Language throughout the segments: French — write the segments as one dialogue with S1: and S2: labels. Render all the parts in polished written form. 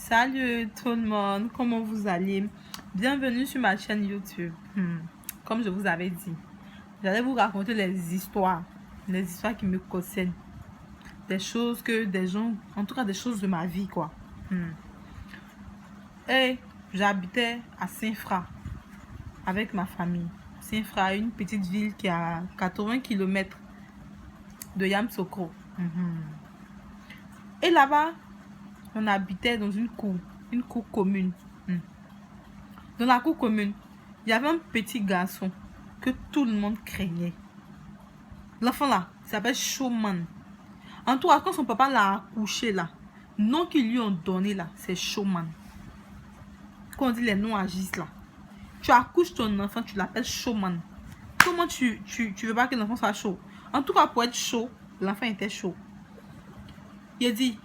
S1: Salut tout le monde, comment vous allez? Bienvenue sur ma chaîne YouTube. Comme je vous avais dit, j'allais vous raconter les histoires qui me concernent. Des choses que des gens, en tout cas des choses de ma vie quoi. Et j'habitais à Saint-Fra avec ma famille. Saint-Fra, une petite ville qui a 80 km de Yamoussoukro. Et là-bas, on habitait dans une cour commune. Dans la cour commune, il y avait un petit garçon que tout le monde craignait. L'enfant là, il s'appelle Showman. En tout cas, quand son papa l'a accouché là, le nom qu'ils lui ont donné là, c'est Showman. Quand on dit les noms agissent là, tu accouches ton enfant, tu l'appelles Showman. Comment tu veux pas que l'enfant soit chaud? En tout cas, pour être chaud, l'enfant était chaud. Il a dit,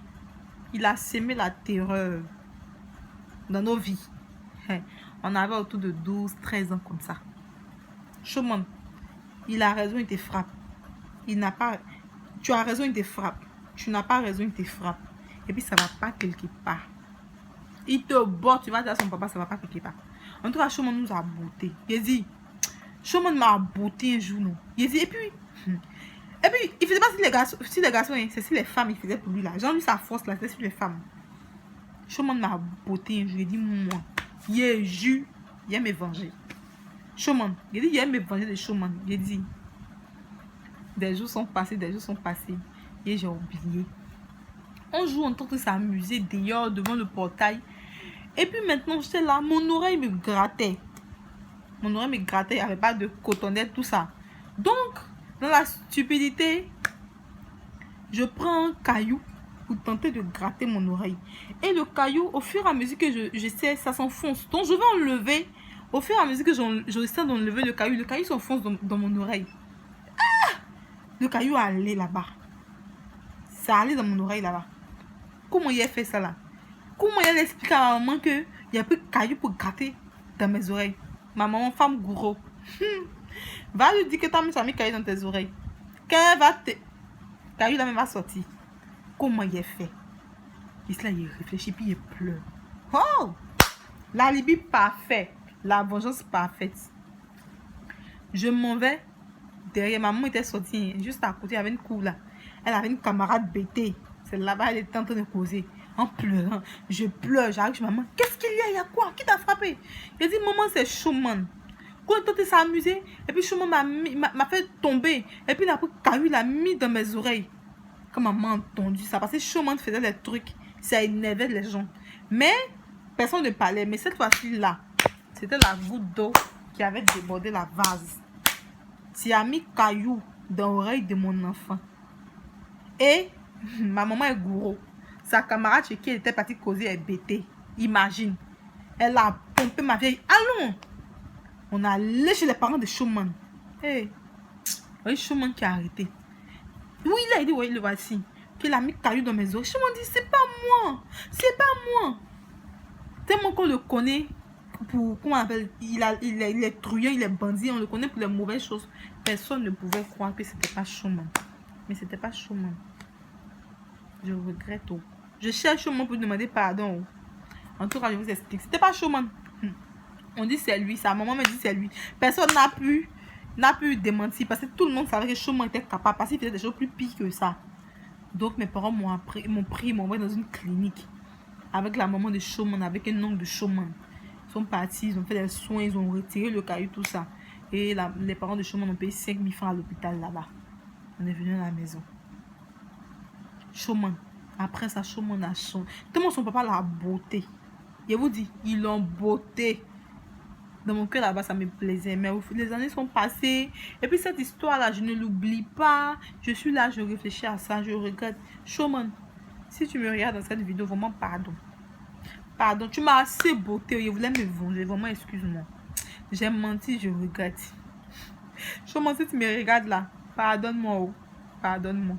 S1: il a sémé la terreur dans nos vies. On avait autour de 12, 13 ans comme ça. Showman, il a raison, il te frappe. Il n'a pas... Tu as raison, il te frappe. Tu n'as pas raison, il te frappe. Et puis ça va pas quelque part. Il te botte, tu vas dire à son papa, ça va pas quelque part. En tout cas, Showman nous a botté. Il a dit, Showman m'a botté un jour, non. Il a dit, et puis, il faisait pas si les garçons, c'est si les femmes, il faisait pour lui là. J'ai envie sa force là, c'est sur les femmes. Showman m'a botté un jour, il a dit, moi, il jure, il aime me venger. Showman, il a dit, il aime me venger de Showman. Il a dit, des jours sont passés, et j'ai oublié. Un jour, on est en train de s'amuser dehors devant le portail. Et puis maintenant, j'étais là, mon oreille me grattait. Il n'y avait pas de cotonnette, tout ça. Donc, dans la stupidité, je prends un caillou pour tenter de gratter mon oreille. Et le caillou, au fur et à mesure que je sais, ça s'enfonce. Donc, je vais enlever. Au fur et à mesure que j'essaie d'enlever le caillou s'enfonce dans mon oreille. Ah! Le caillou allait là-bas. Ça allait dans mon oreille là-bas. Comment il a fait ça là? Comment il a expliqué à ma maman qu'il n'y a plus de caillou pour gratter dans mes oreilles? Ma maman, femme gourou. Va lui dire que tu as mis caillou dans tes oreilles. Qu'elle va te... Caillou là même va sortir. Comment il a fait? Il réfléchit puis il pleure. Oh! L'alibi parfait. La vengeance parfaite. Je m'en vais derrière. Ma maman était sortie juste à côté. Il y avait une cour là. Elle avait une camarade bêtée. C'est là-bas, elle était en train de causer. En pleurant. Je pleure. J'arrive chez maman. Qu'est-ce qu'il y a? Il y a quoi? Qui t'a frappé? Il dit, maman, c'est Showman. Quand on était s'amuser, et puis Showman m'a fait tomber. Et puis il a pris caillou, il a mis dans mes oreilles. Quand maman a entendu ça, parce que Showman faisait des trucs, ça énervait les gens. Mais personne ne parlait. Mais cette fois-ci là, c'était la goutte d'eau qui avait débordé la vase. Tu as mis caillou dans l'oreille de mon enfant. Et ma maman est gourou. Sa camarade chez qui elle était partie causer est bêtée. Imagine. Elle a pompé ma vieille. Allons! On a allé chez les parents de Showman. Hey. Oui, Showman qui a arrêté. Oui, il a dit, oui, le voici. Qu'il a mis caillou dans mes oreilles. Showman dit, c'est pas moi. C'est pas moi. Tellement qu'on le connaît pour, comment on appelle, il est truand, il est bandit, on le connaît pour les mauvaises choses. Personne ne pouvait croire que c'était pas Showman. Mais c'était pas Showman. Je regrette. Je cherche Showman pour demander pardon. En tout cas, je vous explique. C'était pas Showman. On dit c'est lui. Sa maman me dit c'est lui. Personne n'a pu démentir parce que tout le monde savait que Showman était capable parce qu'il faisait des choses plus pires que ça. Donc mes parents m'ont envoyé dans une clinique avec la maman de Showman, avec un oncle de Showman. Ils sont partis, ils ont fait des soins, ils ont retiré le caillou, tout ça. Et les parents de Showman ont payé 5 000 francs à l'hôpital là-bas. On est venu à la maison. Showman. Après ça, Showman a changé. Tellement son papa l'a beauté. Je vous dis, ils l'ont beauté. Dans mon cœur là-bas, ça me plaisait. Mais les années sont passées. Et puis cette histoire-là, je ne l'oublie pas. Je suis là, je réfléchis à ça, je regrette. Showman, si tu me regardes dans cette vidéo, vraiment pardon. Pardon, tu m'as assez beauté. Je voulais me venger. Vraiment, excuse-moi. J'ai menti, je regrette. Showman, si tu me regardes là, pardonne-moi. Pardonne-moi.